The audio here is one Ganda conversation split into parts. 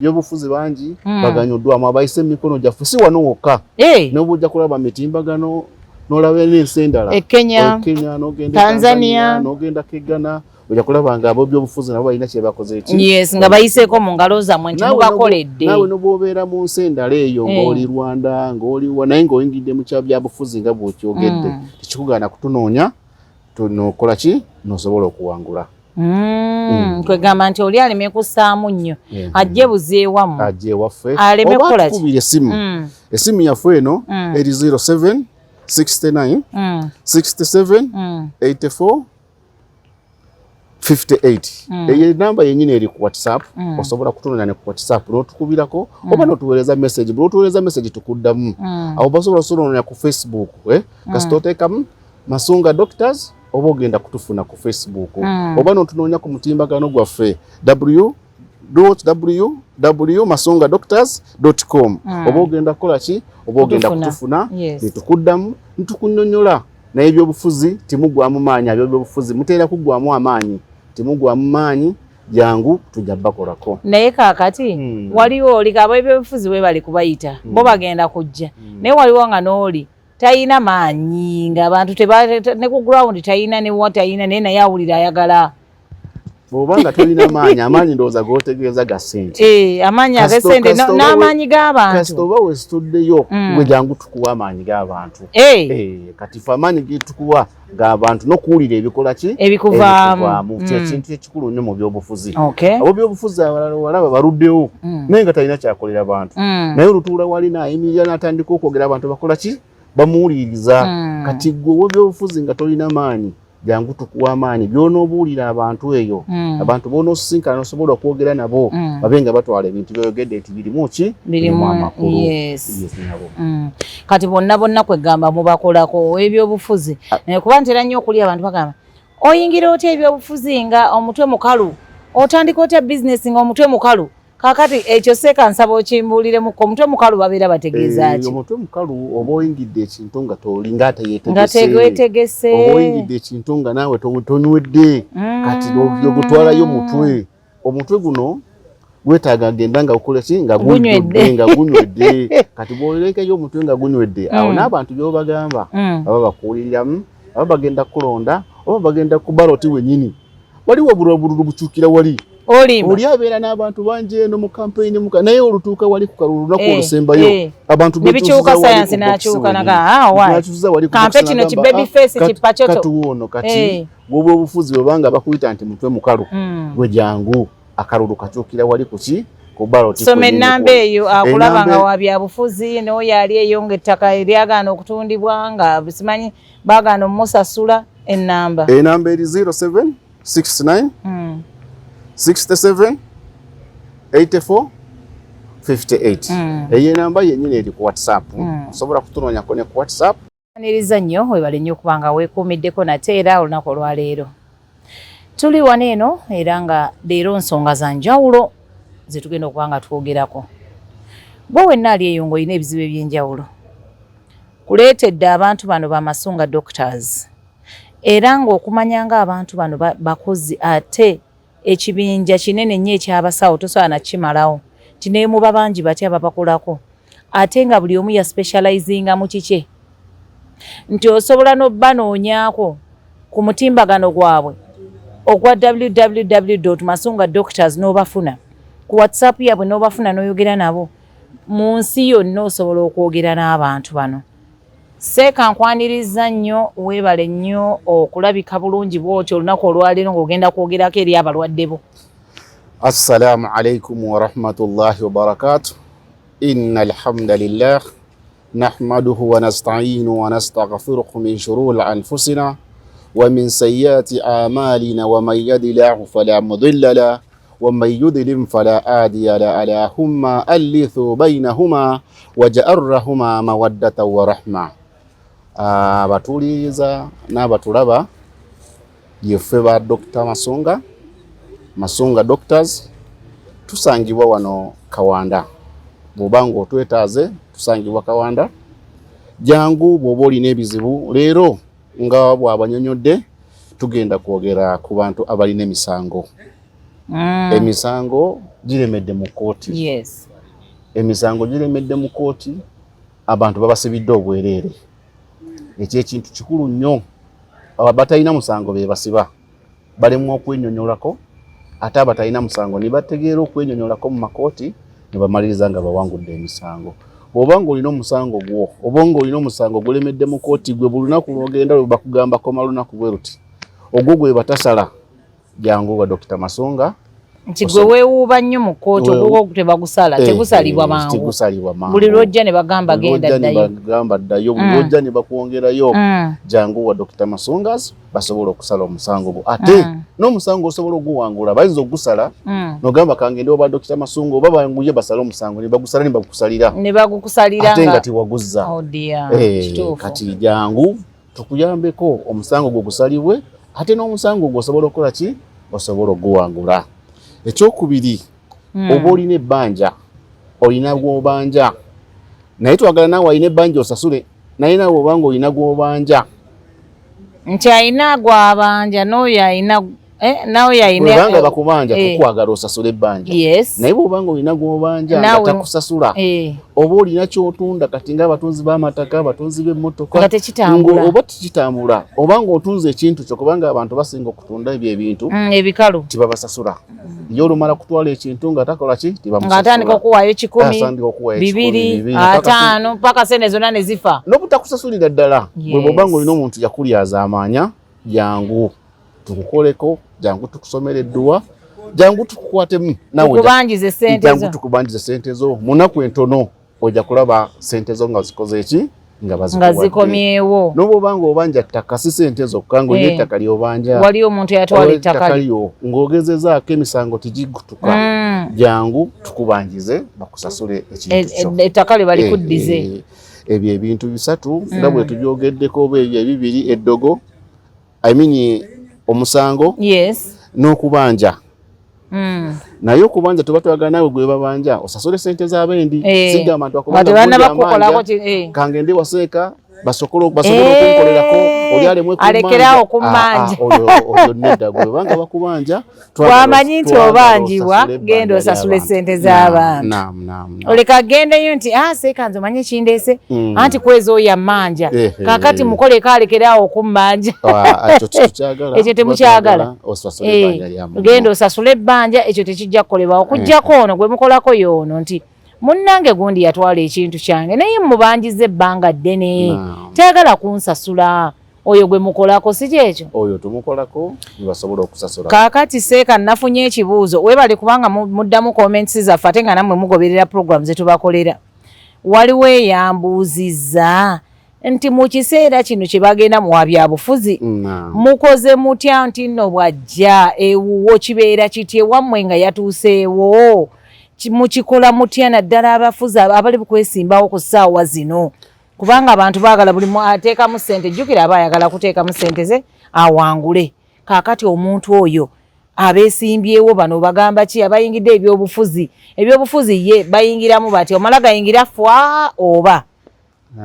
byobufuzi bangi baganyuddwamu abayise emikono gyaffe si wano wokka n'obujja kulaba mitimbagano n'olaba n'ensi endala Kenya n'ogenda Tanzania n'ogenda Kegana ojja kulaba nga abo byobufuzi nabo balina kye bakoze eki yes nga bayiseeko mu ngalo zammwe nti mubakoledde nawe n'obwobeera mu nsi endala eyo ng'oli Rwanda ng'oli naye ng'oyingidde mu kya byabufuzi nga bw'okyogedde tekikugaana kutunoonya tunokola ki n'osobola okuwangula kwegamba nti oli aleme kussaamu nnyo ajje buzeewamu ajje ewaffe aleme kukola ki esimu yaffe eno eri 07 69 67 84 58 eyo namba yenyini eri ku WhatsApp osobola kutunanya ne ku WhatsApp n'otukubirako oba n'otuweereza message bw'otuweereza message tukuddamu awo basobola kutunanya ku Facebook kasita oteekamu Masunga Doctors oba ogenda kutufuna ku Facebook oba n'otunoonya ku mutimbagano gwaffe www.masungadoctors.com oba ogenda kukola ki oba ogenda kutufuna netukuddamu ntukunyonyola naye ebyobufuzi timugwamu maanyi ebyobufuzi muteera kugwamu amaanyi timugwamu maanyi jangu tujja bakolako naye kaakati waliwo oli abo ebyobufuzi we bali kubayita bo bagenda kujja naye waliwo nga n'oli tayina maanyi ng'abantu ne ku ground tayina ne wa tayina naye naye awulira ayagala bw'obanga tolina maanyi amaanyi ndowooza g'otegeeza ga ssente amaanyi ag'essente n'amaanyi g'abantu kasita oba wesituddeyo gwe jangu tukuwa amaanyi g'abantu kati fe amaanyi getukuwa g'abantu n'okuwulira ebikola ki ebikuvaamu kyekintu ekikulu nnyo mu byobufuzi abo byobufuzi abalala walaba baluddewo naye nga talina kyakolera bantu naye olutuula wali n'ayimirira n'atandika okwogera abantu bakola ki bamuwuliriza kati gwe w'ebyobufuzi nga tolina maanyi jangu tukuwa amaanyi by'onoobuulira abantu eyo abantu b'onoosisinkana n'osobola okwogera nabo babe nga batwala ebintu by'oyogedde nti birimu ki birimu amakulu kati bonna kwegamba mubakolako ebyobufuzi kuba ntera nnyo okuli abantu bagamba oyingira otya ebyobufuzi nga omutwe mukalu otandika otya bizinesi nga omutwe mukalu kakati ekyo seeka nsaba okimbuuliremu ko omutwe mukalu babeera bategeeza ki omutwe mukalu oba oyingidde ekintu nga toli nga teyeetegese oba oyingidde ekintu nga naawe tonywedde kati ogutwalayo omutwe guno gwetaaga genda nga ukola ki nga gunywedde kati bw'oleekayo omutwe nga gunywedde awo n'abantu by'obagamba baba bakuwuliriramu baba bagenda kulonda oba bagenda ku baloti wennyini waliwo bululu bukyukira wali oli abeera n'abantu bangi eno mu kampeyini naye olutuuka wali ku kalulu lunaku olusembayo abantu nebikyuka sayansi n'akyuka kampe kino ki baby face kipakyoto katuwono kati bw'oba obufuzi bw'obanga bakuyita nti mutwe mukalu gwe jangu akalulu kakyukira wali kuki ku baloti soma ennamba eyo akulaba nga wa byabufuzi n'oyo ali eyo ng'ettaka eryagaana okutundibwa nga simanyi baagaana omusasula ennamba eri 0769 67 84 58 eyo namba yennyini eri ku WhatsApp osobola kutunoonyako ne ku WhatsApp aniriza nnyo webale nnyo okuba nga weekuumiddeko nate era olunaku olwaleero tuli wano eno era nga leero nsonga za njawulo zetugenda okuba nga twogerako bwe wenna ali eyo ng'olina ebizibu eby'enjawulo kuleetedde abantu bano ba Masunga Doctors era ng'okumanya ng'abantu bano bakozi ate ekibinja kinene nnyo ekyabasawo tosobola nakimalawo nti naye muba bangi batya babakolako ate nga buli omu ya specializinga mu kike nti osobola n'obbanoonyako ku mutimbagano gwabwe ogwa www.masungadoctors n'obafuna ku WhatsApp yabwe n'obafuna n'oyogera nabo mu nsi yonna osobola okwogera n'abantu bano seeka nkwaniriza nnyo weebale nnyo okulabika bulungi bw'otyo olunaku olwaleero ng'ogenda kwogerako eri abalwadde bo. Assalamu alaikum wa rahmatullahi wa barakatuh. Inna alhamdulillah nahmaduhu wa nasta'inu wa nastaghfiruhu min shururi anfusina wa min sayyiati a'malina wa man yahdihillahu fala mudilla lahu wa man yudlil fala hadiya lahu. Allahumma allithu bainahuma waj'alhuma mawaddatan wa rahma. Abatuliza n'abatulaba yeffe ba Dr. Masunga Doctors tusangibwa wano Kawanda. Bw'obanga otwetaaze tusangibwa Kawanda. Jangu bw'oba olina ebizibu leero nga bw'abanyonyodde tugenda kwogera ku bantu abalina emisango. emisango giremedde mu kooti. Yes. Emisango giremedde mu kooti, abantu babasibidde obwereere. Ekyo ekintu kikulu nnyo. Abatalina musango be basiba balemwa okwenyonyolako, ate abatalina musango ne bategeera okwenyonyolako mu makooti ne bamaliriza nga bawangudde emisango. Obanga olina omusango gwo, obanga olina omusango gulemedde mu kooti, gwe buli lunaku lw'ogenda lwe bakugamba koma lunaku bwe luti, ogwo gwe batasala, jangu wa Dr. Masonga. Nti gwe weewuuba nnyo mu kooti ogwo tebagusala, tegusalibwa mangu. Buli lwojja ne bagamba genda ddayo. Buli lwojja ne bakwongerayo, jangu wa Dr. Masongas basobola okusala omusango gwo. Ate n'omusango osobola oguwangula, bayinza ogusala n'ogamba kangende oba Dr. Masonga oba banguye basala omusango ne bagusala ne bagukusalira ate nga tiwaguzza. Kati jangu tukuyambeko omusango gwo gusalibwe, ate n'omusango gwo osobola okukola ki? Osobola oguwangula. Ekyokubiri, oba olina ebbanja, olina gw'obanja, naye twagala naawe alina ebbanja osasule, naye naawe obanga olina gw'obanja. Nti alina gw'abanja n'oyo alina bwebanga bakubanja kukwagala osasula ebbanja. Naye bw'obanga olina gw'obanja nga takusasula, oba olina ky'otunda kati ng'abatunzi b'amataka, abatunzi b'emmotoka, oba tekitambula, obanga otunze ekintu kyo, kubanga abantu basinga okutunda ebyo ebintu ebikalu tibabasasula. Iyo olumala kutwala ekintu nga takola ki? Tibamusasula. Ng'atandika okuwaayo 10, 2, 5 mpaka sente zonna ne zifa. N'obutakusasulira ddala, bw'obanga olina omuntu yakulyaza amaanya, jangu tukukoleko, jangu tukusomere edduwa, jangu tukukwatemu nawe tukubanjize sente zo. Jangu tukubanjize sente zo. Munaku entono ojja kulaba sente zo nga zikoze eki? Nga zikomyewo. N'obanga obanja ttaka si sente zokka ng'olina ettaka ly'obanja. Wali omuntu yatwala ettaka lyo ng'ogezezaako emisango tigigutuka. Jangu tukubanjize bakusasule ekintu kyo. Ettaka lye balikuddize. Ebyo ebintu bisatu nga bwe tubyogeddeko oba ebyo ebibiri, eddogo, omusango n'okubanja. Naye okubanja tuba twagala naawe gwe babanja osasule sente z'abendi. Sigga abantu bakubanja kangende waseeka basobola okunkolerako olyalemu alekerawo okumanja. Oyo nedda gwe banga bakubanja wamanyi nti obanjibwa genda osasule sente z'abantu. Oleka gendeyo nti seeka nze omanye kindeese anti kwezi oyo amanja kakati mukoleko alekerawo okummanja. Ekyo temukyagala. Genda osasule ebbanja, ekyo tekijja kukolebwawo. Okuggyako ono gwe mukolako y'ono nti munnange gundi yatwala ekintu kyange naye mubanjize ebbanga ddene tayagala kunsasula. Oyo gwe mukolako si kyekyo? Oyo tumukolako basobola okusasula. Kaakati seeka nafunye ekibuuzo, weebale kubanga muddamu comments zaffe ate nga nammwe mugoberera program ze tubakolera. Waliwo eyambuuzizza nti mu kiseera kino kye bagenda mu byabufuzi mukoze mutya nti nno bw'ajja ewuwo kibeera kitye wammwe nga yatuuseewo mukikola mutya naddala abafuzi abali kwesimbawo ku ssaawa zino? Kubanga abantu baagala buli ateekamu ssente, jjukira aba ayagala kuteekamu ssente ze awangule. Kaakati omuntu oyo abeesimbyewo bano bagamba ki? Abayingidde ebyobufuzi ye bayingiramu bati omala gayingira fwa oba?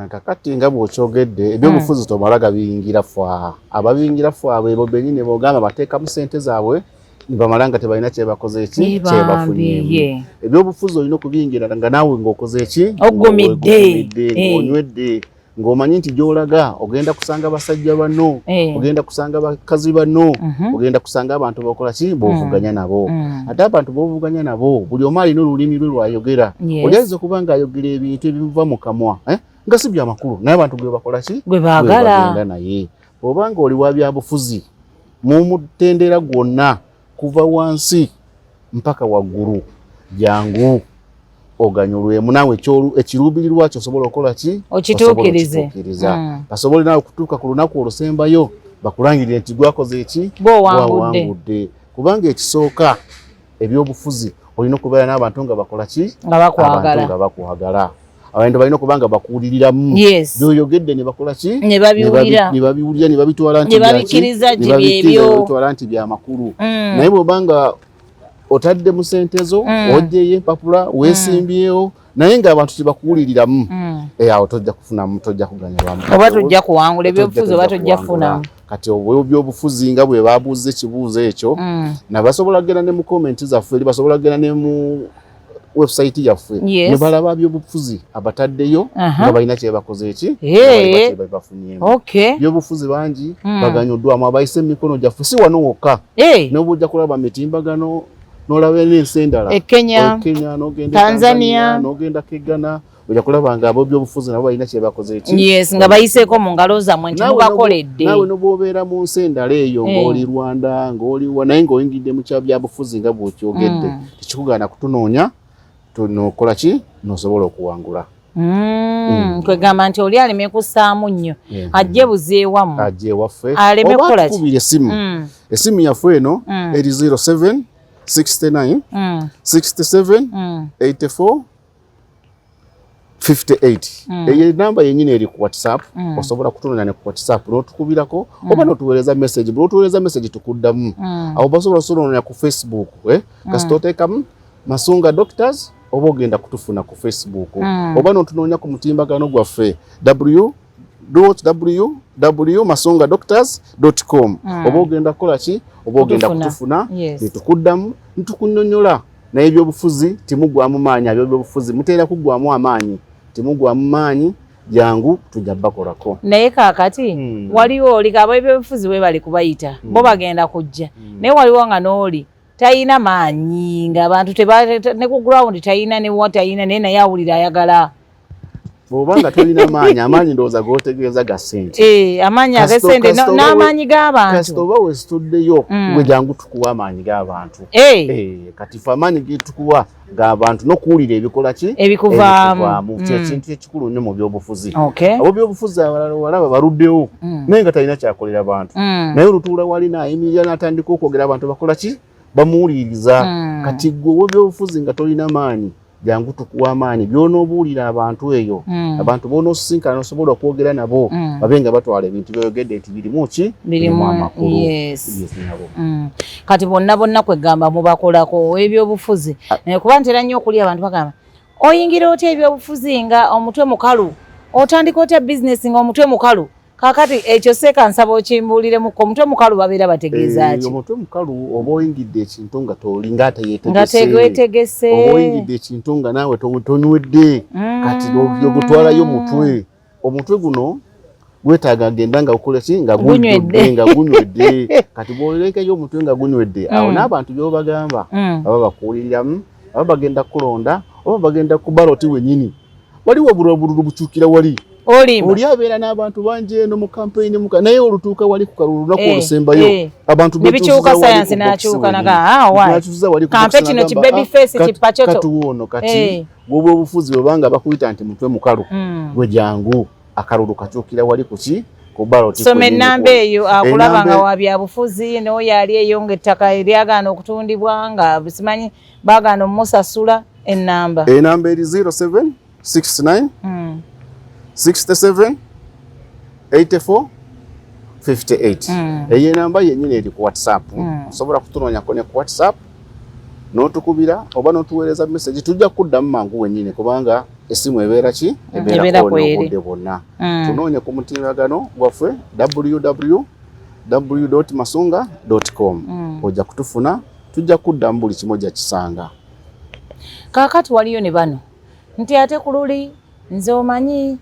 Kakati nga bw'okyogedde ebyobufuzi tomala gabiyingira fwa. Ababiyingira fwa abo bennyini b'ogamba bateekamu ssente zaabwe bamala nga tebalina kyebakoze eki kyebafunye. Ebyobufuzi olina okubiyingira nga naawe ng'okoze eki? Ogumidde, ng'onywedde, ng'omanyi nti gy'olaga ogenda kusanga basajja banno, ogenda kusanga bakazi banno, ogenda kusanga abantu b'okola ki? B'ovuganya nabo. Ate abantu b'ovuganya nabo buli omu alina olulimi lwe lwayogera. Oli ayinza okuba ng'ayogera ebintu ebimuva mu kamwa nga si bya makulu, naye abantu gwe bakola ki? Gwe baagala. Naye obanga oli wa byabufuzi mu mutendera gwonna kuva wansi mpaka waggulu, jangu oganyulwemu naawe ekiruubirirwa kyo osobola okukola ki? Okituukirize. Basobole naawe okutuuka ku lunaku olusembayo bakulangirire nti gwakoze eki? Gw'owangudde. Kubanga ekisooka ebyobufuzi olina okubeera n'abantu nga bakola ki? Nga bakwagala. Abantu balina okubanga bakuwuliriramu. By'oyogedde ne bakola ki? Ne babiwulira ne babitwala nti bya makulu. Naye bw'obanga otadde mu ssente zo oggyeyo empapula weesimbyewo naye ng'abantu tebakuwuliriramu awo tojja kufunamu, tojja kuganyulwamu. Oba tojja kuwangula ebyobufuzi oba tojja kufunamu. kati obyobufuzi nga bwe babuuza ekibuuzo ekyo nabasobola kugenda ne mu comment zaffe basobola kugenda ne mu website yaffe ne balaba byobufuzi abataddeyo nga balina kye bakoze eki bafunyeemu byobufuzi bangi baganyuddwamu abayise emikono gyaffe si wano wokka n'obujja kulaba mitimbagano n'olaba n'ensi endala Kenya n'ogenda Tanzania n'ogenda Kegana ojja kulaba nga abo byobufuzi nabo balina kye bakoze eki nga bayiseeko mu ngalo zammwe nti mubakoledde naawe n'obwobeera mu nsi endala eyo ng'oli Rwanda ng'oli naye ng'oyingidde mu kya byabufuzi nga bw'okyogedde tekikugaana kutunoonya nokola ki nosobola okuwangula kwegamba nti oli aleme kussaamu nnyo ajje buzeewamu ajje ewaffe aleme kukola ki esimu yaffe eno eri 07 69 67 84 58 eyo namba yenyini eri ku WhatsApp osobola kutunanya ne ku WhatsApp n'otukubirako oba n'otuweereza message bw'otuweereza message tukuddamu awo basobola kutunanya ku Facebook kasita oteekamu Masunga Doctors oba ogenda kutufuna ku Facebook oba n'otunoonya ku mutimbagano gwaffe www.masungadoctors.com oba ogenda kukola ki oba ogenda kutufuna netukuddamu ntukunyonyola naye ebyobufuzi timugwamu maanyi ebyobufuzi muteera kugwamu amaanyi timugwamu maanyi jangu tujja bakolako naye kaakati waliwo oli abo ebyobufuzi we bali kubayita bo bagenda kujja naye waliwo nga n'oli tayina maanyi ng'abantu ne ku ground tayina ne watayina naye naye awulira ayagala bw'obanga tolina maanyi amaanyi ndowooza g'otegeeza ga ssente amaanyi ag'essente n'amaanyi g'abantu kasita oba wesituddeyo gwe jangu tukuwa amaanyi g'abantu kati ffe amaanyi getukuwa g'abantu n'okuwulira ebikola ki ebikuvaamu kyekintu ekikulu nnyo mu byobufuzi abo byobufuzi walaba baluddewo naye nga talina kyakolera bantu naye olutuula wali nayimirira n'atandika okwogera abantu bakola ki bamuwuliriza kati gwe byobufuzi nga tolina maanyi jangu tukuwa amaanyi by'onoobuulira abantu eyo abantu b'onoosisinkana n'osobola okwogera nabo babe nga batwala ebintu by'oyogedde nti birimu ki birimu amakulu kati bonna kwegamba mubakolako ebyobufuzi kuba ntera nnyo okuli abantu bagamba oyingira otya ebyobufuzi nga omutwe mukalu otandika otya bizinesi nga omutwe mukalu kakati ekyo seeka nsaba okimbuuliremu ko omutwe mukalu babeera bategeeza ki omutwe mukalu oba oyingidde ekintu nga toli nga teyeetegese oba oyingidde ekintu nga naawe tonywedde kati ogutwalayo omutwe guno gwetaaga agenda nga ukola ki nga gunywedde kati bw'olekayo omutwe nga gunywedde awo n'abantu by'obagamba baba bakuwuliriramu baba bagenda kulonda oba bagenda ku baloti wennyini waliwo bululu bukyukira wali oli abeera n'abantu bangi eno mu kampeyini naye olutuuka wali ku kalulu lunaku olusembayo abantu bebikyuka sayansi n'akyuka kampe kino ki baby face kipacoto katuwono kati bw'oba obufuzi obanga bakuyita nti mutwe mukalu gwe jangu akalulu kakyukira wali kuki ku baloti soma ennamba eyo akulaba nga wa byabufuzi n'oyo ali eyo ng'ettaka eryagaana okutundibwa nga simanyi baagaana omusasula ennamba eri 0769 67 84 58 eyo namba yennyini eri ku WhatsApp osobola kutunoonyako ne ku WhatsApp n'otukubira oba n'otuweereza message tujja kuddamu mangu wennyini kubanga essimu ebeera ki ebeera obudde bwonna tunoonye ku mutimbagano gwaffe www.masunga.com ojja kutufuna tujja kuddamu buli kimu ojja kisanga kaakati waliyo ne bano nti ate ku luli nze omanyi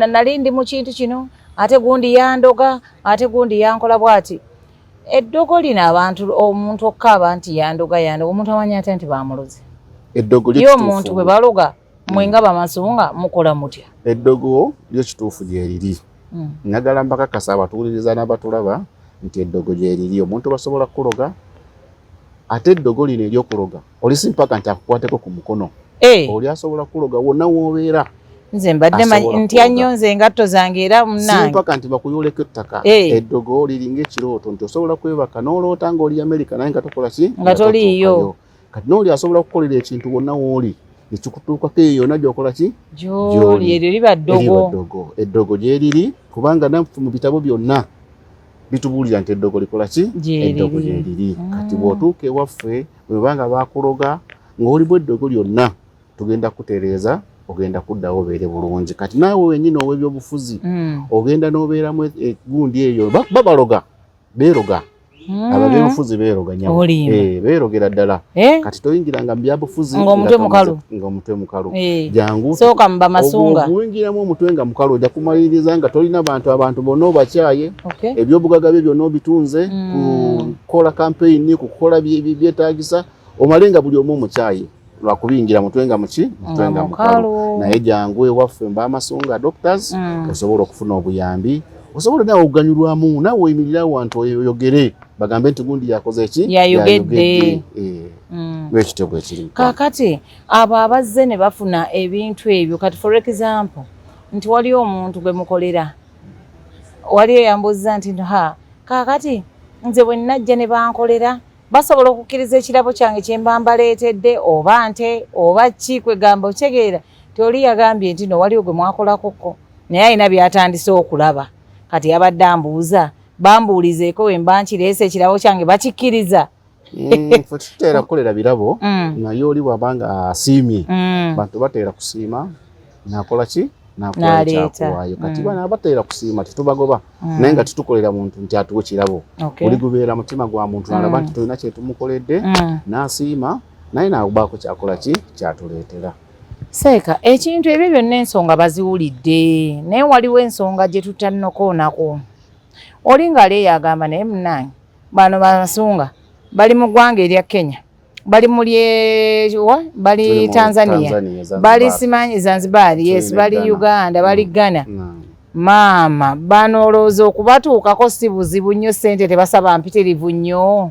nali ndi mu kintu kino ate gundi yandoga ate gundi yankola bwati eddogo lina abantu omuntu okkaaba nti yandoga omuntu amanyi ate nti bamuluzi eddogo yo omuntu bwe baloga mwenga bamasunga mukola mutya eddogo lyo kituufu gyeriri njagala mbakakasa abatuwuliriza n'abatulaba nti eddogo gyeriri omuntu basobola kuloga ate eddogo lino eryokuloga oli si mpaka nti akukwateko ku mukono oli asobola kuloga wonna w'obeera nze mbadde ntya nnyo nze engatto zange era munnange simpaka nti bakuyoleko ettaka eddogo liringa ekirooto nti osobola kwebaka n'oloota ng'oli Amerika naye nga tokola ki nga toliiyo kati n'oli asobola kukolera ekintu wonna w'oli ekikutuukako eyo yonna gy'okola ki gy'oli eryo liba ddogo eddogo gyeriri kubanga naffe mu bitabo byonna bitubuulira nti eddogo likola ki eddogo gyeriri kati bw'otuuka ewaffe bwe banga bakuloga ng'oli bw'eddogo lyonna tugenda kutereeza ogenda kuddawo obeere bulungi. Kati naawe wenyini ow'ebyobufuzi ogenda n'obeeramu gundi eyo babaloga beeroga ab'ebyobufuzi beeroga nnyo beerogera ddala kati toyingiranga mu byabufuzi ng'omutwe mukalu jangu sooka mu bamasunga okuyingiramu omutwe nga mukalu ojja kumaliriza nga tolina abantu bonna obakyaye ebyobugaga bye byonna obitunze kukola campaign kukola byetaagisa omale nga buli omu omukyaye lwakubingira mutwe nga mukalu naye jangu ewaffe mb'amasunga doctors osobola okufuna obuyambi osobola nawe okuganyulwamu nawe oyimirira wantu oyogere bagambe nti gundi yakoze ki yayogedde lwekitego ekirimu. Kaakati abo abazze ne bafuna ebintu ebyo kati for example nti waliyo omuntu gwe mukolera waliyo yambuuza nti kaakati nze bwe nnajja ne bankolera basobola okukkiriza ekirabo kyange kye mba mbaleetedde oba nte oba ki kwegamba okitegeera toli yagambye nti no waliyo gwe mwakolakoko naye alina byatandise okulaba kati yabadde ambuuza bambuulizeeko we mba nkireese ekirabo kyange bakikkiriza. Ffe tuteera kukolera birabo naye oli bw'abanga asiimye bantu bateera kusiima nakola ki nakola ekyakuwaayo kati bana bateera kusiima tetubagoba naye nga titukolera muntu nti atuwe kirabo oli gubeera mutima gwa muntu nalaba nti tulina kyetumukoledde n'asiima naye nakubaako kyakola ki kyatuleetera. Seeka ekintu ebyo byonna ensonga baziwulidde naye waliwo ensonga gye tutannokoonako oli nga leeyo agamba naye munnange bano bamasunga bali mu ggwanga erya Kenya bali bali Tanzania bali simanyi Zanzibar yes bali Uganda bali Ghana maama bano olowooza okubatuukako si buzibu nnyo ssente tebasaba mpitirivu nnyo.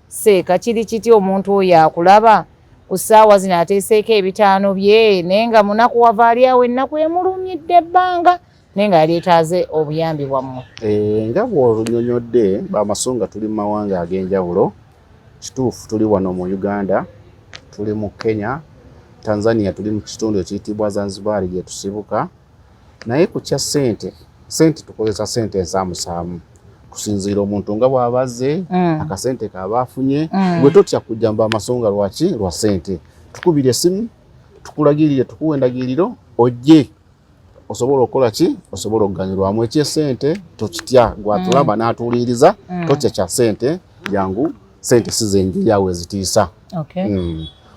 Seeka kiri kiti omuntu oyo akulaba ku ssaawa zino ateeseeko ebitaano bye naye nga munaku wava ali awo ennaku emulumidde ebbanga naye nga yali etaaze obuyambi bwammwe. Nga bw'olunyonyodde bamasunga tuli mu mawanga ag'enjawulo kituufu tuli wano mu Uganda tuli mu Kenya Tanzania tuli mu kitundu ekiyitibwa Zanzibar gye tusibuka naye ku kya ssente tukozesa ssente ensaamusaamu kusinziira omuntu nga bw'abazze akasente kaba afunye gwe totya kujja mu bamasunga lwaki lwa ssente tukubira essimu tukulagirire tukuwa endagiriro ojje osobola okukola ki osobola okuganyulwamu eky'essente tokitya gwatulaba n'atuuliriza totya kya ssente jangu sente sizenjiriawe zitiisa.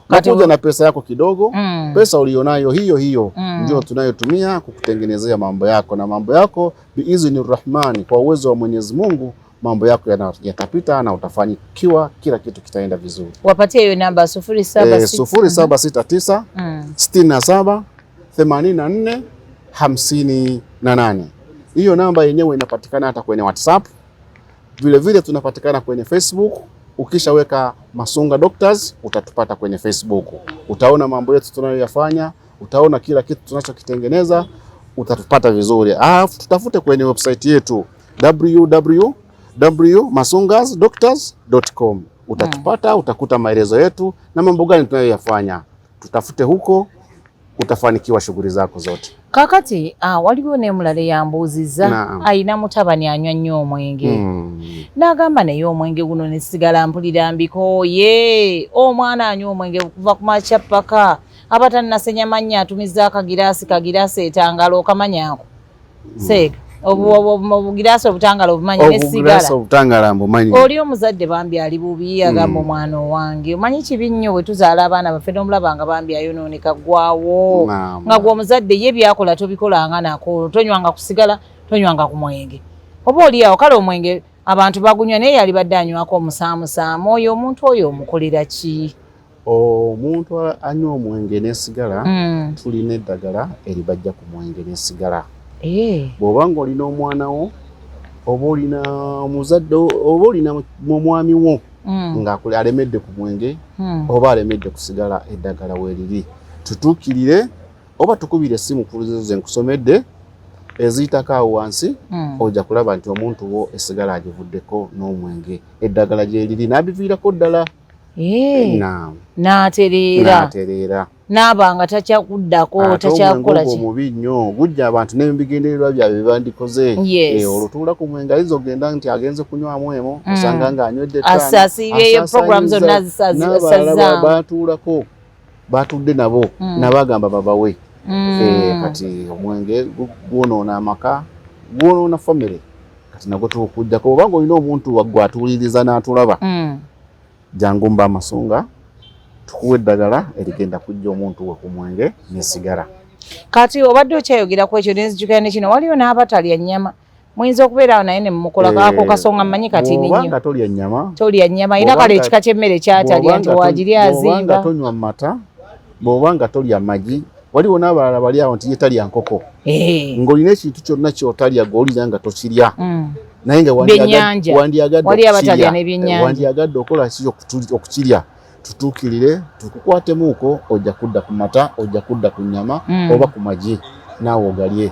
Nakuja na pesa yako kidogo pesa ulionayo hiyo ndio tunayotumia kukutengenezea mambo yako na mambo yako biizni Rahmani kwa uwezo wa Mwenyezi Mungu mambo yako yatapita na utafanikiwa kila kitu kitaenda vizuri. Wapatie hiyo namba 0769 67 84 58. Hiyo namba yenyewe inapatikana hata kwenye WhatsApp. Vile tunapatikana kwenye Facebook. Ukishaweka Masunga Doctors utatupata kwenye Facebook. Utaona mambo yetu tunayoyafanya, utaona kila kitu tunachokitengeneza, utatupata vizuri. Tutafute kwenye website yetu www.masungasdoctors.com. Utatupata, utakuta maelezo yetu na mambo gani tunayoyafanya. Tutafute huko utafanikiwa shughuli zako zote. Kakati waliwo ne mulale yambuuziza ayina mutabani anywa nnyo omwenge n'agamba naye omwenge guno ne sigala mpulira mbikooye omwana anywa omwenge kuva ku makya paka abatannasenya mannya atumiza akagiraasi etangalo okamanyako Seeka obugiraasi obutangalo obumanyi nesigala oli omuzadde bambi ali bubi agamba omwana owange omanyi kibi nnyo bwe tuzaala abaana baffe n'omulabanga bambi ayonooneka ggwawo nga gwe omuzadde ye byakola tobikolanga nako tonywanga kusigala tonywanga ku mwenge oba oli awo kale omwenge abantu bagunywa naye yali badde anywako omusaamusaamu oyo omuntu oyo omukolera ki? Omuntu anywa omwenge n'esigala tulina eddagala eribajja ku mwenge n'esigala. Bw'obanga olina omwana wo oba olina omuzadde oba olina omwami wo nga alemedde ku mwenge oba alemedde kusigala eddagala weeriri tutuukirire oba tukubire essimu kulizo ze nkusomedde eziyitako awo wansi ojja kulaba nti omuntu wo esigala agivuddeko n'omwenge eddagala gyeriri n'abiviirako ddala n'atereera n'abanga takyakuddako takyakola ki mubi nnyo gujja abantu n'ebigendererwa byabwe bandikoze olutuula ku mwenge ayinza ogenda nti agenze kunywamu emo osanga ng'anywedde asaasiibyeyo program zonna zisazzaamu batuulako batudde nabo nabagamba babawe kati omwenge gwonoona amaka gwonoona family kati nagwo tukujjako obanga olina omuntu waggwe atuwuliriza n'atulaba jangu mba amasonga tukuwa eddagala erigenda kujja omuntu we ku mwenge nesigala. Kati obadde okyayogera ku ekyo nenzijukira ne kino waliwo n'abatalya nnyama muyinza okubeera awo naye ne mumukola ako kasonga mmanyi kati ninyo obanga tolya nnyama era kale ekika ky'emmere kyatalya nti wagirya azimba obanga tonywa mata bw'obanga tolya magi waliwo n'abalala bali awo nti ye talya nkoko ng'olina ekintu kyonna kyotalya gw'olira nga tokirya naye nga wandyagadde okola ki okukirya tutuukirire tukukwatemu ojja kudda ku mata ojja kudda ku nnyama oba ku magi naawe ogalye.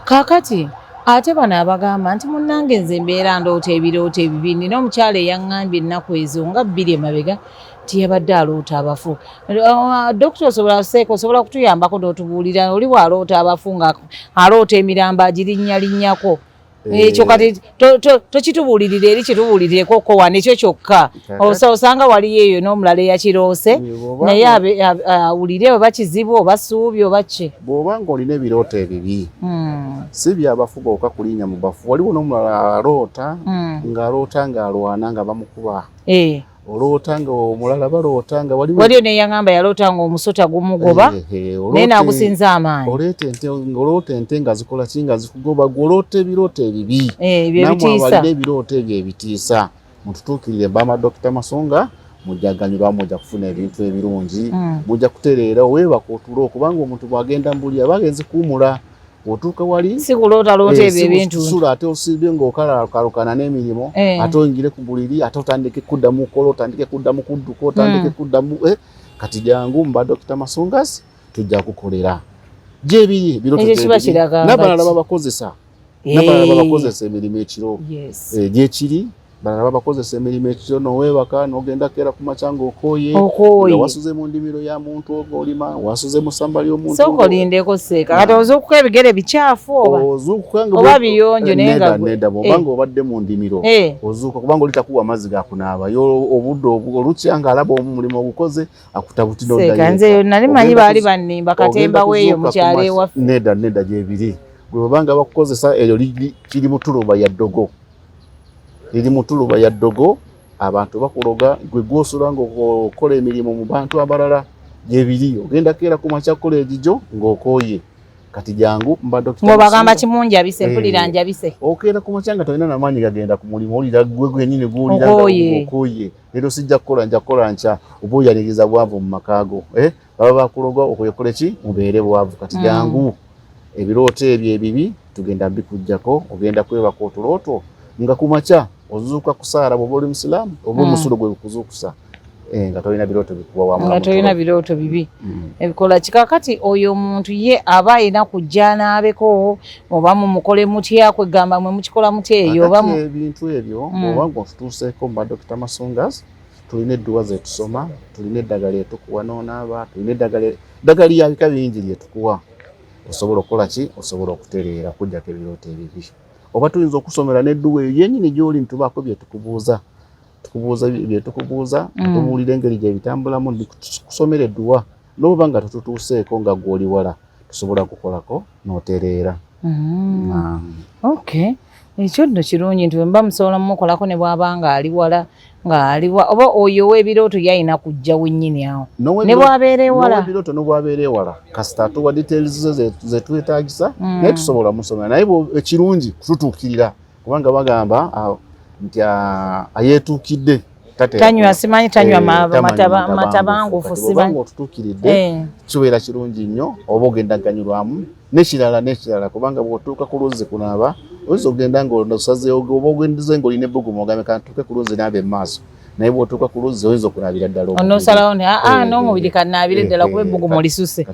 Kaakati ate bano abagamba nti munnange nze mbeera ndoota ebirooto ebibi nina omukyala eyaŋŋambye ennaku ezo nga 2 emabega nti yabadde aloota abafu. Dokita osobola kutuyambako n'otubuulira oli bw'aloota abafu nga aloota emirambo agirinnyalinnyako ekyo kati tokitubuulirire eri kitubuulirireko wano ekyo kyokka osanga waliyo eyo n'omulala eyakiroose naye awulire oba kizibu oba ssuubi oba ki. Bw'obanga olina ebirooto ebibi si byabafu bokka kulinnya mu bafu waliwo n'omulala aloota ng'aloota ng'alwana nga bamukuba oloota nga omulala baloota nga waliyo neyaŋŋamba yaloota nga omusota gumugoba naye n'agusinza amaanyi oloota ente nga zikola ki nga zikugoba gw'oloota ebirooto ebibi namwe abalina ebirooto ebyo ebitiisa mututuukirire bama Dr. Masonga mujjaganyirwa mujja kufuna ebintu ebirungi mujja kutereera weebaka otulo okubanga omuntu bw'agenda mbuli aba agenze kuwumula otuuka wali si kuloota ebyo ebintu sula ate osibye ng'okalukana n'emirimu ate oyingire ku buliri ate otandike kuddamu kukola otandike kuddamu kudduka otandike kuddamu kati jangu mba Dr. Masongas tujja kukolera gyebiri ebirooto n'abalala babakozesa emirimu ekiro gyekiri balala babakozesa emirimu ekiro noweebaka n'ogenda keera ku makya ng'okooye wasuze mu ndimiro ya muntu ng'olima wasuze mu ssamba ly'omuntu sooka olindeko seeka kati ozuukuka ebigere bikyafu oba biyonjo naye nga nedda bw'obanga obadde mu ndimiro ozuuka kubanga oli takuwa amazzi gakunaaba obudde olukya ng'alaba omulimu ogukoze akutabutira nze nali manyi baali bannimba katemba weeyo mukyalo ewaffe nedda gyebiri gwe bw'obanga bakukozesa eryo kiri mu tuluba ya ddogo liri mu tuluba ya ddogo abantu bakuloga gwe gwosula ng'okola emirimu mu bantu abalala gyebiri ogenda keera ku makya kukola egijo ng'okooye kati jangu mba Dr. bagamba kimunjabise mpulira njabise okeera ku makya nga tolina n'amaanyi gagenda ku mulimu olira gwe gwennyini gw'olira ng'okooye leero sijja kukola nja kukola nkya oba oyaliriza bwavu mu makaago baba bakuloga okuyekole ki mubeere bwavu kati jangu ebirooto ebyo ebibi tugenda mbikujjako ogenda kwebaka otulooto nga ku makya ozuuka kusaara bw'oba oli musiraamu oba omusulo gwe kuzuukusa nga tolina birooto bikuwa wamu nga tolina birooto bibi ebikola kikakati oyo omuntu ye aba alina kujja n'abeko oba mumukole mutya kwegamba mwe mukikola mutya eyo oba ebintu ebyo obanga otutuuseeko mba Dr. Masongas tulina edduwa zetusoma tulina eddagala etukuwa n'onaaba tulina eddagala ya bika bingi lyetukuwa osobola okukola ki osobola okutereera kujjako ebirooto ebibi oba tuyinza okusomera n'edduwa eyo yennyini gy'oli nitubaako byetukubuuza tubuulira engeri gye bitambulamu kusomera edduwa n'oba nga tututuuseeko nga gw'oli wala tusobola kukolako n'otereera. Okay, ekyo nno kirungi nti mba musobola mumukolako ne bw'aba nga ali wala oba oyo w'ebirooto yalina kujja wennyini awo ne bw'abeera ewala n'ebirooto ne bw'abeera ewala kasita atuwa details ze twetaagisa naye tusobola musomera naye ekirungi kututuukirira kubanga bagamba nti ayeetuukidde tanywa simanyi tanywa matabangufu simanyi otutuukiridde kibeera kirungi nnyo oba ogenda ganyulwamu n'ekirala kubanga bw'otuuka ku luzzi kunaaba oyinza ogenda ng'osazeewo oba ogendize ng'olina ebbugumu ogambe kantuuke ku luzzi naabe mu maaso naye bw'otuuka ku luzzi oyinza okunaabira ddala onosalawo n'omubiri kannaabire ddala kuba ebbugumu lisuse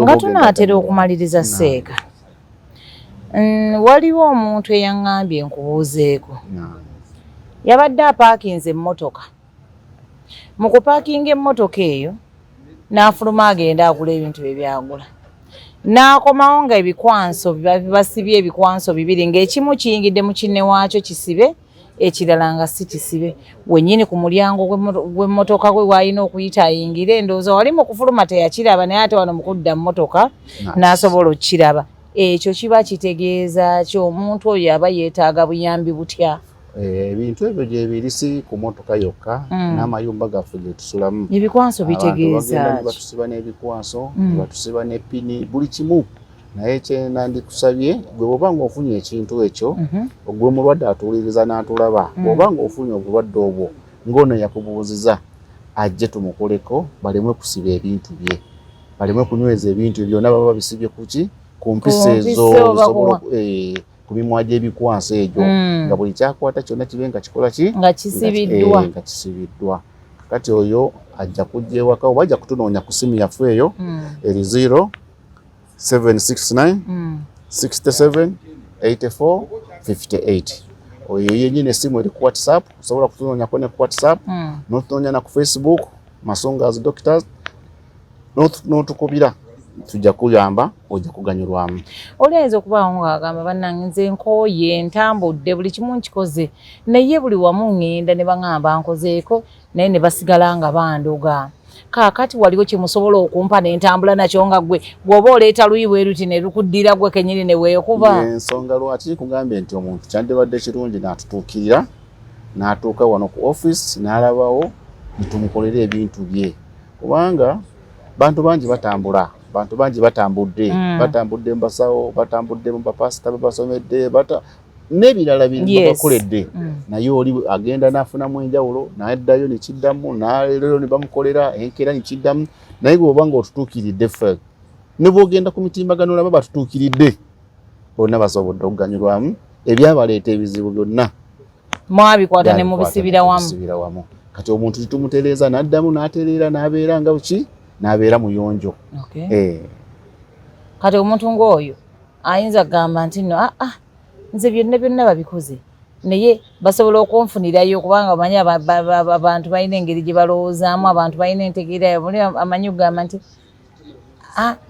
nga tunaatera okumaliriza seeka waliwo omuntu eyaŋŋambye nkubuuzeeko yabadde apaakinze emmotoka mu kupaakinga emmotoka eyo n'afuluma agenda agula ebintu bye byagula n'akomawo nga ebikwanso basibye ebikwanso 2 ng'ekimu kiyingidde mu kinne waakyo kisibe ekirala nga si kisibe wennyini ku mulyango gw'emmotoka gwe w'alina okuyita ayingire endowooza wali mu kufuluma teyakiraba naye ate wano mu kudda mu mmotoka n'asobola okukiraba. Ekyo kiba kitegeeza ki omuntu oyo aba yeetaaga buyambi butya? Ebintu ebyo gyebiri si ku mmotoka yokka n'amayumba gaffe ge tusulamu. Ebikwanso bitegeeza batusiba n'ebikwanso batusiba n'eppini buli kimu. Naye kye nandikusabye gwe bw'oba ng'ofunye ekintu ekyo ogwe mulwadde atuuliriza n'atulaba bw'oba ng'ofunye obulwadde obwo ng'ono yakubuuziza ajje tumukoleko baleme kusiba ebintu bye baleme kunyweza ebintu byonna baba babisibye kuki ku mpisa ezo ku mimwa gy'ebikwanso egyo nga buli kyakwata kyonna kibe nga kikola ki nga kisibiddwa. Kati oyo ajja kujja ewaka oba ajja kutunoonya ku simu yaffe eyo eri 0769 67 84 58. Oyo yennyini essimu eri ku WhatsApp osobola kutunoonyako ne ku WhatsApp n'otunoonya na ku Facebook Masonga's Doctors n'otukubira tujja kuyamba ojja kuganyulwamu. Oluyinza okubaawo ng'agamba bannange nze nkooye ntambudde buli kimu nkikoze naye buli wamu ŋŋenda ne baŋŋamba nkozeeko naye ne basigala nga bandoga. Kaakati waliwo kye musobola okumpa ne ntambula nakyo nga ggwe bw'oba oleeta luyi bwe ruti ne lukuddira ggwe kennyini ne weekuba? Ensonga lwaki kugambye nti omuntu kyandibadde kirungi n'atutuukirira n'atuuka wano ku office n'alabawo ntumukolera ebintu bye kubanga bantu bangi batambula. Bantu bangi batambudde batambudde mu basawo batambudde mu bapasita babasomedde n'ebirala bintu bakoledde naye oli agenda n'afunamu enjawulo n'addayo ne kiddamu n'aleero ne bamukolera enkeera ne kiddamu naye bw'oba ng'otutuukiridde ffe ne bw'ogenda ku mitimbagano nabo batutuukiridde bonna basobodde okuganyulwamu ebyabaleeta ebizibu byonna mwabikwata ne mubisibira wamu. Kati omuntu kitumutereeza n'addamu n'atereera n'abeera nga buki n'abeera muyonjo. Kati omuntu ng'oyo ayinza kugamba nti nno nze byonna babikoze naye basobola okunfunirayo kubanga omanyi abantu balina engeri gye balowoozaamu abantu balina entegeera muli amanyi okugamba nti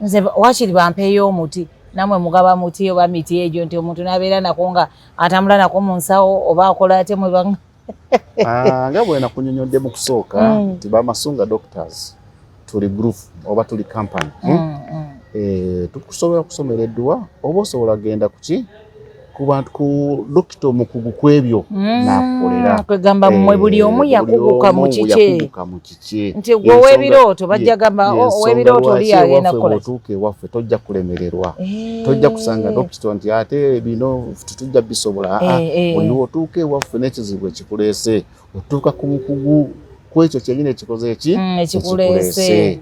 nze waakiri bampeeyo omuti namwe mugaba muti oba miti egyo nti omuntu n'abeera nako nga atambula nako mu nsawo oba akola ate nga bwe nakunyonyodde mu kusooka nti Masonga Doctors tuli group oba tuli company tukusobola kusomereddwa oba osobola genda kuki ku bantu ku dokito mukugu kwebyo nakukolera kwegamba mmwe buli omu yakuguka mu kike nti gwe ow'ebirooto bajja gamba ow'ebirooto oli yagenda kukola otuuka ewaffe tojja kulemererwa tojja kusanga dokito nti ate bino tetujja bisobola oliwo otuuka ewaffe n'ekizibu ekikuleese otuuka ku mukugu kwekyo kyenyini ekikoze ekikuleese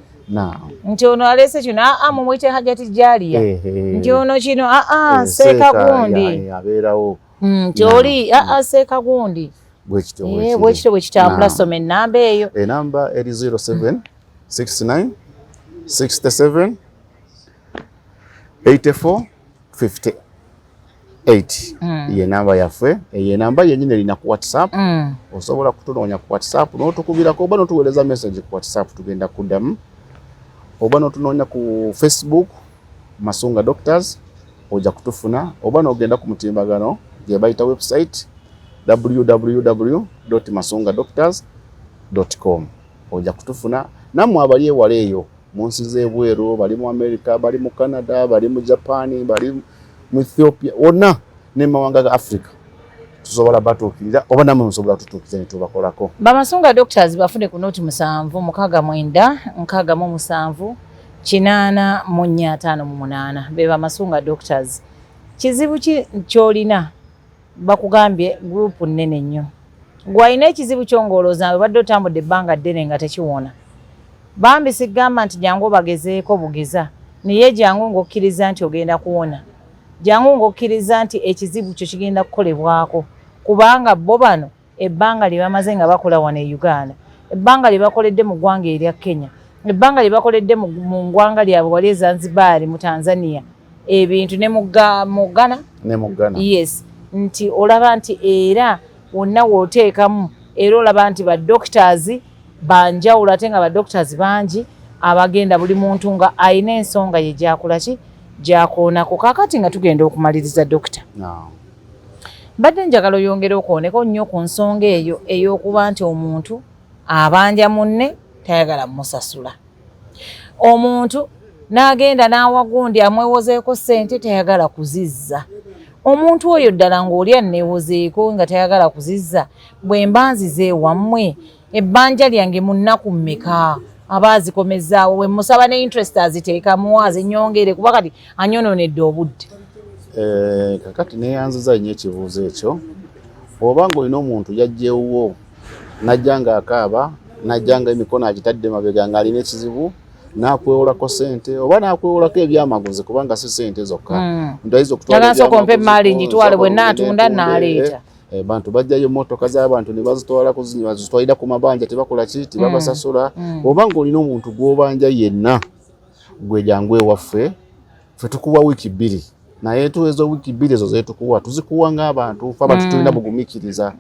nti ono aleese kino mumuyite Hajati Jaliya nti ono kino Seeka Gundi abeerawo nti oli Seeka Gundi bwekityo bwekitambula. Soma ennamba eyo. Enamba eri 07 69 67 84 58 ye namba yaffe eyo namba yennyini erina ku WhatsApp osobola kutunoonya ku WhatsApp n'otukubirako oba n'otuweereza message ku WhatsApp tugenda kuddamu oba n'otunoonya ku Facebook Masonga Doctors ojja kutufuna oba n'ogenda ku mutimbagano gye bayita website www.masongadoctors.com ojja kutufuna nammwe abali ewala eyo mu nsi z'ebweru bali mu America bali mu Canada bali mu Japan bali mu Ethiopia wonna ne mawanga ga Africa tusobola batuukirira oba namwe musobola tutuukiriza ne tubakolako. Masonga Doctors bafune ku noti 7 69 67 858 be Masonga Doctors. Kizibu kyolina bakugambye group nnene nnyo gwalina ekizibu kyongolooza badde otambudde ebbanga ddene nga tekiwona bambi sigamba nti jangu bagezeeko bugeza naye jangu ng'okkiriza nti ogenda kuwona jangu ng'okkiriza nti ekizibu kyo kigenda kukolebwako kubanga bo bano ebbanga lye bamaze nga bakola wano e Uganda ebbanga lye bakoledde mu ggwanga erya Kenya ebbanga lye bakoledde mu ggwanga lyabwe wali e Zanzibar mu Tanzania ebintu ne mu Ghana yes nti olaba nti era wonna wooteekamu era olaba nti badoctors banjawulo ate nga badoctors bangi abagenda buli muntu nga ayina ensonga ye gyakola ki gyakoonako. Kaakati nga tugenda okumaliriza dokita Badde njagala oyongere okwoneko nnyo ku nsonga eyo ey'okuba nti omuntu abanja munne tayagala musasula. Omuntu n'agenda n'awagundi amwewozeeko ssente tayagala kuzizza. Omuntu oyo ddala ng'oli anneewozeeko nga tayagala kuzizza, bwe mba nzize wammwe ebbanja lyange mu nnaku mmeka aba azikomezaawo, bwe musaba ne interest aziteekamu azinyongere kuba kati anyonoonedde obudde. Kakati neeyanziza nnyo ekibuuzo ekyo. Oba ng'olina omuntu yajjewo najja ng'akaaba najja nga emikono agitadde mabega ng'alina ekizibu n'akwewolako ssente oba n'akwewolako ebyamaguzi kubanga si ssente zokka. Yagasooka mpe maali ngitwale bwe naatunda n'aleeta. Bantu bajjayo emmotoka z'abantu ne bazitwala bazitwalira ku mabanja tebakola ki tebabasasula. Oba ng'olina omuntu gw'obanja yenna gwe jangu ewaffe ffe tukuwa wiiki 2 naye tuweza wiiki 2 ezo zetukuwa tuzikuwa ng'abantu ffe abantu tulina bugumiikiriza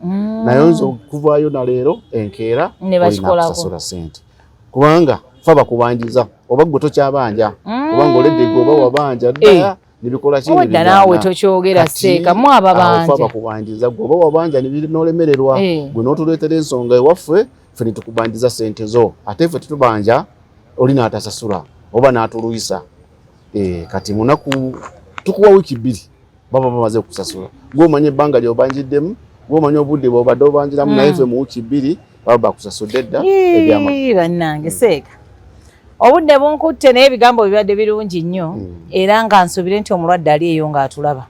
naye oyinza okuvaayo na leero enkeera olina kusasula ssente kubanga ffe bakubanjiza oba gwe tokyabanja kubanga oledde gwe oba wabanja ddala nibikola ki wadda naawe tokyogera seeka mu ababanja ffe bakubanjiza gwe oba wabanja n'olemererwa gwe n'otuleetera ensonga ewaffe ffe nitukubanjiza ssente zo ate ffe tutubanja oli n'atasasula oba n'atuluyisa kati munaku tukuwa wiiki 2 baba bamaze okusasula gw'omanya ebbanga ly'obanjiddemu gw'omanya obudde bw'obadde obanjiramu naye ffe mu wiiki 2 baba bakusasudde dda bannange seeka obudde bunkutte naye ebigambo bibadde birungi nnyo era nga nsubire nti omulwadde ali eyo ng'atulaba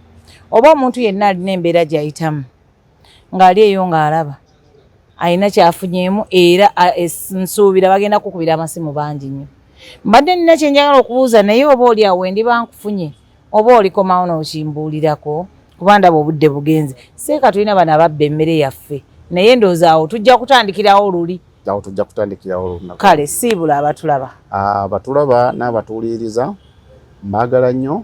oba omuntu yenna alina embeera gy'ayitamu ng'ali eyo ng'alaba alina kyafunyeemu era nsuubira bagenda kukubira amasimu bangi nnyo. Mbadde nina kye njagala okubuuza naye oba oli awo ndiba nkufunye oba olikomawo n'okimbuulirako kuba ndaba obudde bugenze. Seeka tulina bano ababba emmere yaffe naye ndowooza awo tujja kutandikirawo luli. Awo tujja kutandikirawo lunaku. Kale siibula abatulaba. Abatulaba n'abatuuliriza mbaagala nnyo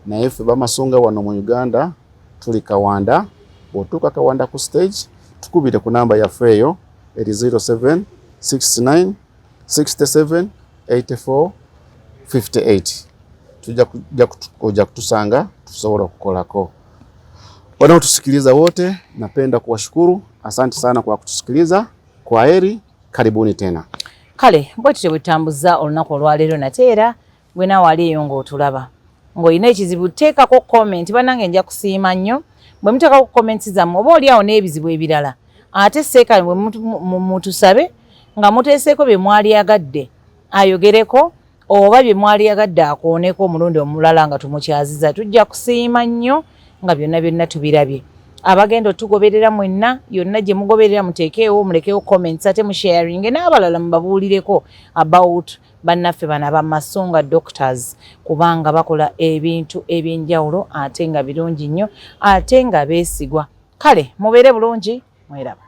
naye ffe Bamasunga wano mu Uganda tuli Kawanda. Bw'otuuka Kawanda ku stage tukubire ku namba yaffe eyo eri 07 69 67 84 58. Tujja kutusanga tusobola kukolako. Wanaotusikiliza wote napenda kuwashukuru. Asante sana kwa kutusikiliza. Kwaheri, karibuni tena. Kale bwetutyo bwetambuza olunaku olwaleero nate era gwe naawe ali eyo ng'otulaba ng'olina ekizibu teekako comment bannange nja kusiima nnyo bwe muteekako comments zammwe oba oli awo n'ebizibu ebirala ate seeka bwe mutusabe nga muteeseeko bye mwali agadde ayogereko oba bye mwali agadde akooneko omulundi omulala nga tumukyaziza tujja kusiima nnyo nga byonna tubirabye. Abagenda otugoberera mwenna yonna gye mugoberera muteekeewo mulekewo comments ate mu sharing n'abalala mubabuulireko about bannaffe bano Bamasunga doctors kubanga bakola ebintu eby'enjawulo ate nga birungi nnyo ate nga beesigwa. Kale mubeere bulungi mweraba.